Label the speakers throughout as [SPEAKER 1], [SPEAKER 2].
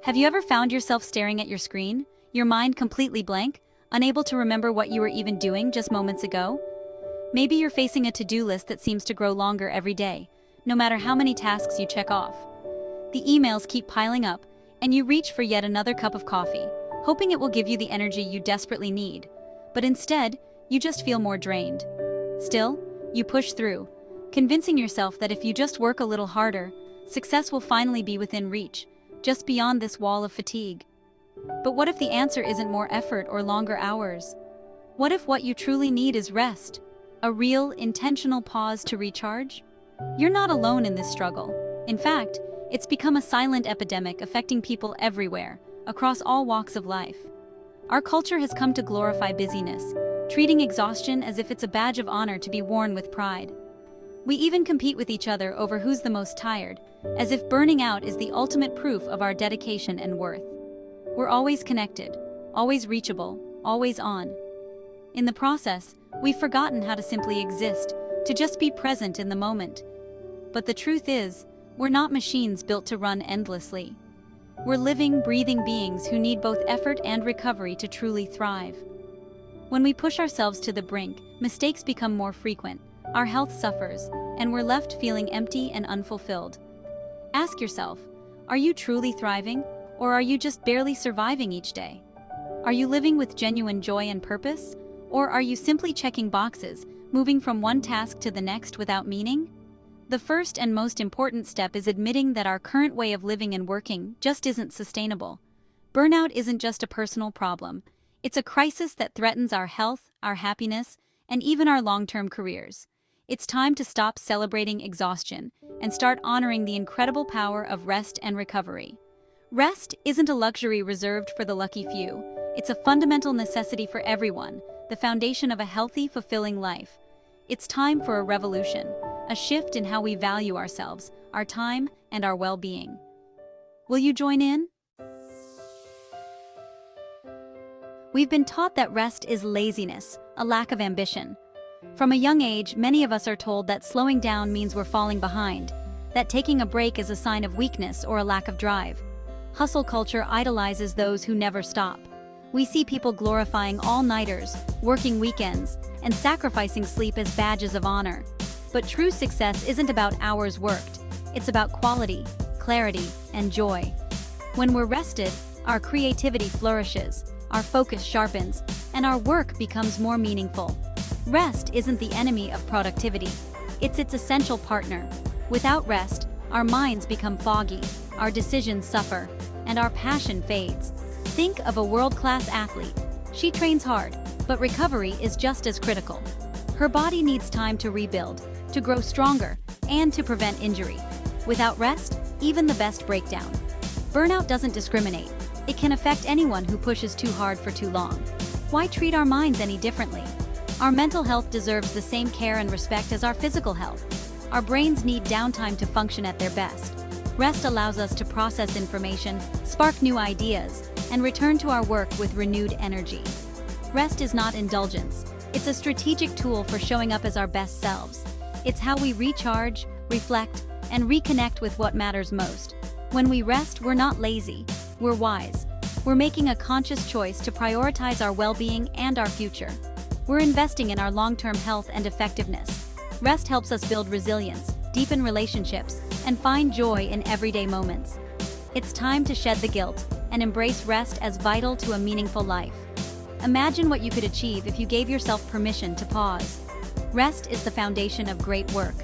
[SPEAKER 1] Have you ever found yourself staring at your screen, your mind completely blank, unable to remember what you were even doing just moments ago? Maybe you're facing a to-do list that seems to grow longer every day, no matter how many tasks you check off. The emails keep piling up, and you reach for yet another cup of coffee, hoping it will give you the energy you desperately need. But instead, you just feel more drained. Still, you push through, convincing yourself that if you just work a little harder, success will finally be within reach, just beyond this wall of fatigue. But what if the answer isn't more effort or longer hours? What if what you truly need is rest? A real, intentional pause to recharge? You're not alone in this struggle. In fact, it's become a silent epidemic affecting people everywhere, across all walks of life. Our culture has come to glorify busyness, treating exhaustion as if it's a badge of honor to be worn with pride. We even compete with each other over who's the most tired, as if burning out is the ultimate proof of our dedication and worth. We're always connected, always reachable, always on. In the process, we've forgotten how to simply exist, to just be present in the moment. But the truth is, we're not machines built to run endlessly. We're living, breathing beings who need both effort and recovery to truly thrive. When we push ourselves to the brink, mistakes become more frequent, our health suffers, and we're left feeling empty and unfulfilled. Ask yourself, are you truly thriving, or are you just barely surviving each day? Are you living with genuine joy and purpose, or are you simply checking boxes, moving from one task to the next without meaning? The first and most important step is admitting that our current way of living and working just isn't sustainable. Burnout isn't just a personal problem. It's a crisis that threatens our health, our happiness, and even our long-term careers. It's time to stop celebrating exhaustion and start honoring the incredible power of rest and recovery. Rest isn't a luxury reserved for the lucky few. It's a fundamental necessity for everyone, the foundation of a healthy, fulfilling life. It's time for a revolution, a shift in how we value ourselves, our time, and our well-being. Will you join in? We've been taught that rest is laziness, a lack of ambition. From a young age, many of us are told that slowing down means we're falling behind, that taking a break is a sign of weakness or a lack of drive. Hustle culture idolizes those who never stop. We see people glorifying all-nighters, working weekends, and sacrificing sleep as badges of honor. But true success isn't about hours worked. It's about quality, clarity, and joy. When we're rested, our creativity flourishes, our focus sharpens, and our work becomes more meaningful. Rest isn't the enemy of productivity. It's its essential partner. Without rest, our minds become foggy, our decisions suffer, and our passion fades. Think of a world-class athlete. She trains hard, but recovery is just as critical. Her body needs time to rebuild, to grow stronger, and to prevent injury. Without rest, even the best break down. Burnout doesn't discriminate. It can affect anyone who pushes too hard for too long. Why treat our minds any differently? Our mental health deserves the same care and respect as our physical health. Our brains need downtime to function at their best. Rest allows us to process information, spark new ideas, and return to our work with renewed energy. Rest is not indulgence. It's a strategic tool for showing up as our best selves. It's how we recharge, reflect, and reconnect with what matters most. When we rest, we're not lazy. We're wise. We're making a conscious choice to prioritize our well-being and our future. We're investing in our long-term health and effectiveness. Rest helps us build resilience, deepen relationships, and find joy in everyday moments. It's time to shed the guilt and embrace rest as vital to a meaningful life. Imagine what you could achieve if you gave yourself permission to pause. Rest is the foundation of great work.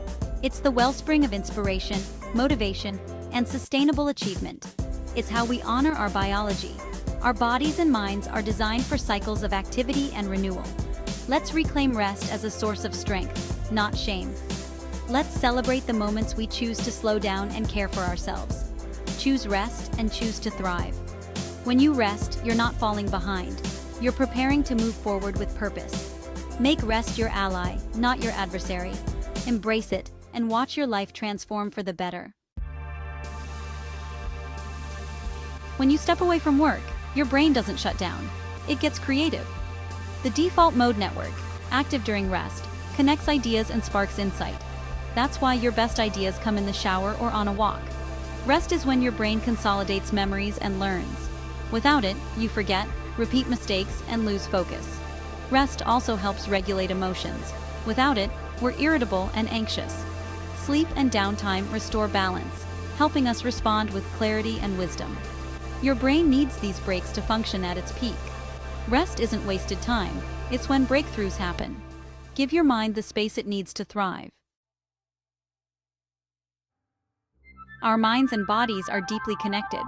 [SPEAKER 1] It's the wellspring of inspiration, motivation, and sustainable achievement. It's how we honor our biology. Our bodies and minds are designed for cycles of activity and renewal. Let's reclaim rest as a source of strength, not shame. Let's celebrate the moments we choose to slow down and care for ourselves. Choose rest and choose to thrive. When you rest, you're not falling behind. You're preparing to move forward with purpose. Make rest your ally, not your adversary. Embrace it and watch your life transform for the better. When you step away from work, your brain doesn't shut down. It gets creative. The default mode network, active during rest, connects ideas and sparks insight. That's why your best ideas come in the shower or on a walk. Rest is when your brain consolidates memories and learns. Without it, you forget, repeat mistakes, and lose focus. Rest also helps regulate emotions. Without it, we're irritable and anxious. Sleep and downtime restore balance, helping us respond with clarity and wisdom. Your brain needs these breaks to function at its peak. Rest isn't wasted time, it's when breakthroughs happen. Give your mind the space it needs to thrive. Our minds and bodies are deeply connected.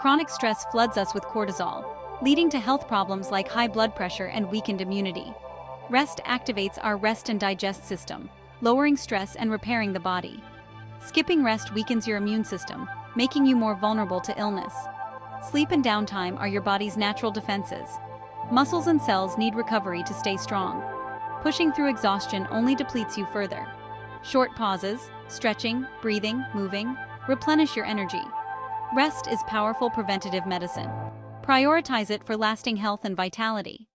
[SPEAKER 1] Chronic stress floods us with cortisol, leading to health problems like high blood pressure and weakened immunity. Rest activates our rest and digest system, lowering stress and repairing the body. Skipping rest weakens your immune system, making you more vulnerable to illness. Sleep and downtime are your body's natural defenses. Muscles and cells need recovery to stay strong. Pushing through exhaustion only depletes you further. Short pauses, stretching, breathing, moving, replenish your energy. Rest is powerful preventative medicine. Prioritize it for lasting health and vitality.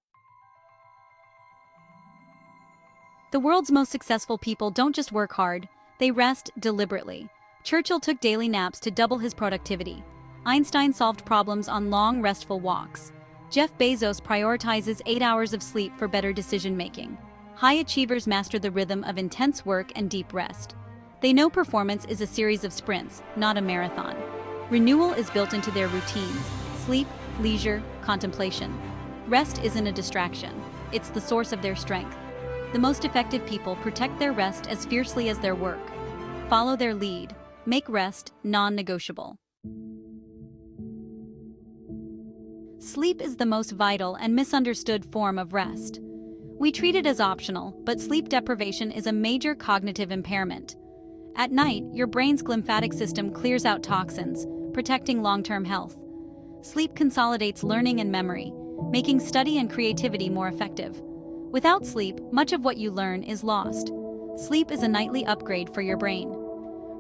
[SPEAKER 1] The world's most successful people don't just work hard, they rest deliberately. Churchill took daily naps to double his productivity. Einstein solved problems on long, restful walks. Jeff Bezos prioritizes 8 hours of sleep for better decision-making. High achievers master the rhythm of intense work and deep rest. They know performance is a series of sprints, not a marathon. Renewal is built into their routines: sleep, leisure, contemplation. Rest isn't a distraction, it's the source of their strength. The most effective people protect their rest as fiercely as their work. Follow their lead. Make rest non-negotiable. Sleep is the most vital and misunderstood form of rest. We treat it as optional, but sleep deprivation is a major cognitive impairment. At night, your brain's lymphatic system clears out toxins, protecting long-term health. Sleep consolidates learning and memory, making study and creativity more effective. Without sleep, much of what you learn is lost. Sleep is a nightly upgrade for your brain.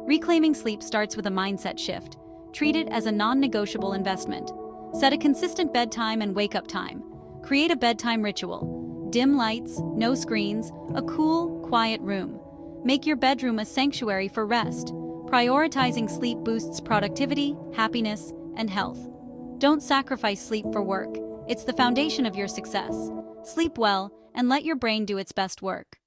[SPEAKER 1] Reclaiming sleep starts with a mindset shift. Treat it as a non-negotiable investment. Set a consistent bedtime and wake-up time. Create a bedtime ritual. Dim lights, no screens, a cool, quiet room. Make your bedroom a sanctuary for rest. Prioritizing sleep boosts productivity, happiness, and health. Don't sacrifice sleep for work. It's the foundation of your success. Sleep well, and let your brain do its best work.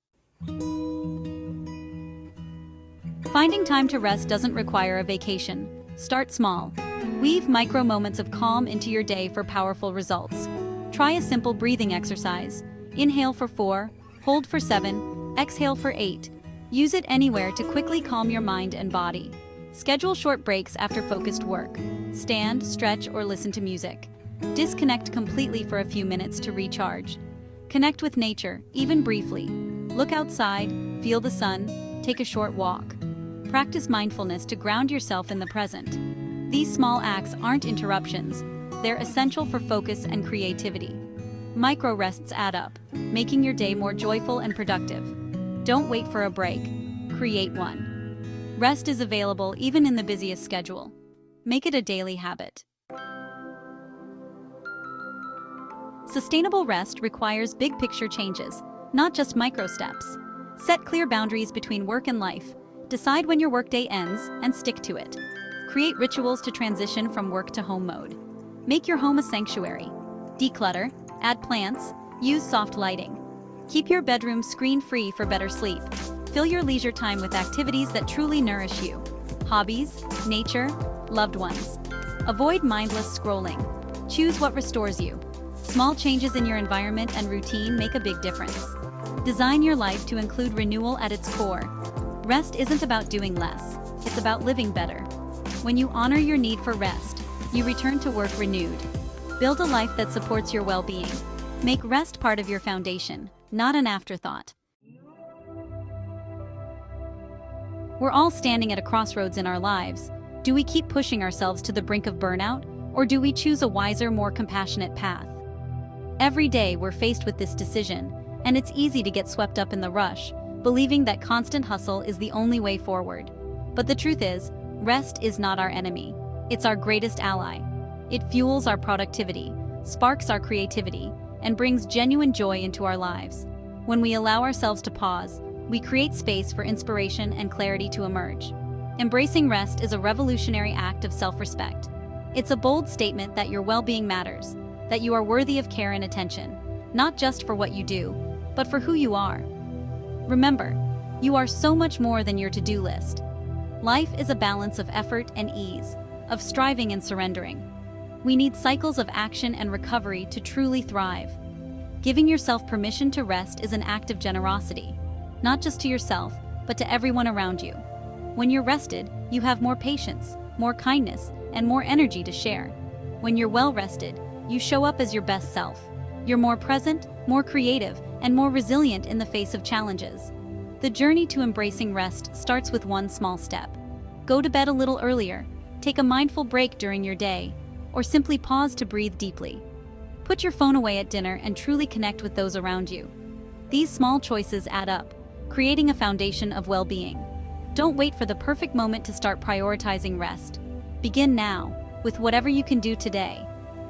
[SPEAKER 1] Finding time to rest doesn't require a vacation. Start small. Weave micro moments of calm into your day for powerful results. Try a simple breathing exercise. Inhale for 4, hold for 7, exhale for 8. Use it anywhere to quickly calm your mind and body. Schedule short breaks after focused work. Stand, stretch, or listen to music. Disconnect completely for a few minutes to recharge. Connect with nature, even briefly. Look outside, feel the sun, take a short walk. Practice mindfulness to ground yourself in the present. These small acts aren't interruptions. They're essential for focus and creativity. Micro rests add up, making your day more joyful and productive. Don't wait for a break. Create one. Rest is available even in the busiest schedule. Make it a daily habit. Sustainable rest requires big-picture changes, not just micro steps. Set clear boundaries between work and life. Decide when your workday ends and stick to it. Create rituals to transition from work to home mode. Make your home a sanctuary. Declutter, add plants, use soft lighting. Keep your bedroom screen-free for better sleep. Fill your leisure time with activities that truly nourish you. Hobbies, nature, loved ones. Avoid mindless scrolling. Choose what restores you. Small changes in your environment and routine make a big difference. Design your life to include renewal at its core. Rest isn't about doing less, it's about living better. When you honor your need for rest, you return to work renewed. Build a life that supports your well-being. Make rest part of your foundation, not an afterthought. We're all standing at a crossroads in our lives. Do we keep pushing ourselves to the brink of burnout, or do we choose a wiser, more compassionate path? Every day we're faced with this decision, and it's easy to get swept up in the rush, believing that constant hustle is the only way forward. But the truth is, rest is not our enemy. It's our greatest ally. It fuels our productivity, sparks our creativity, and brings genuine joy into our lives. When we allow ourselves to pause, we create space for inspiration and clarity to emerge. Embracing rest is a revolutionary act of self-respect. It's a bold statement that your well-being matters, that you are worthy of care and attention, not just for what you do, but for who you are. Remember, you are so much more than your to-do list. Life is a balance of effort and ease, of striving and surrendering. We need cycles of action and recovery to truly thrive. Giving yourself permission to rest is an act of generosity, not just to yourself, but to everyone around you. When you're rested, you have more patience, more kindness, and more energy to share. When you're well rested, you show up as your best self. You're more present, more creative, and more resilient in the face of challenges. The journey to embracing rest starts with one small step. Go to bed a little earlier, take a mindful break during your day, or simply pause to breathe deeply. Put your phone away at dinner and truly connect with those around you. These small choices add up, creating a foundation of well-being. Don't wait for the perfect moment to start prioritizing rest. Begin now, with whatever you can do today.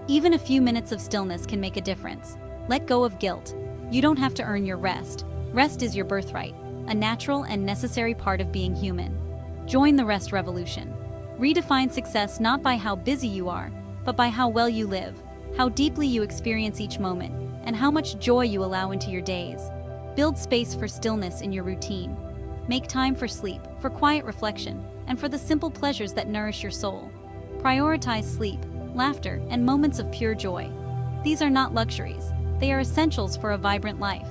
[SPEAKER 1] Even a few minutes of stillness can make a difference. Let go of guilt. You don't have to earn your rest. Rest is your birthright, a natural and necessary part of being human. Join the rest revolution. Redefine success not by how busy you are, but by how well you live, how deeply you experience each moment, and how much joy you allow into your days. Build space for stillness in your routine. Make time for sleep, for quiet reflection, and for the simple pleasures that nourish your soul. Prioritize sleep, laughter, and moments of pure joy. These are not luxuries. They are essentials for a vibrant life.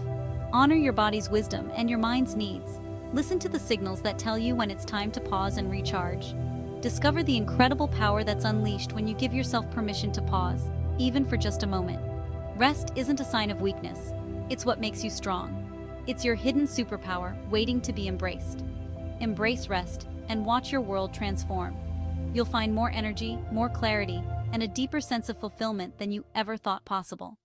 [SPEAKER 1] Honor your body's wisdom and your mind's needs. Listen to the signals that tell you when it's time to pause and recharge. Discover the incredible power that's unleashed when you give yourself permission to pause, even for just a moment. Rest isn't a sign of weakness. It's what makes you strong. It's your hidden superpower waiting to be embraced. Embrace rest and watch your world transform. You'll find more energy, more clarity, and a deeper sense of fulfillment than you ever thought possible.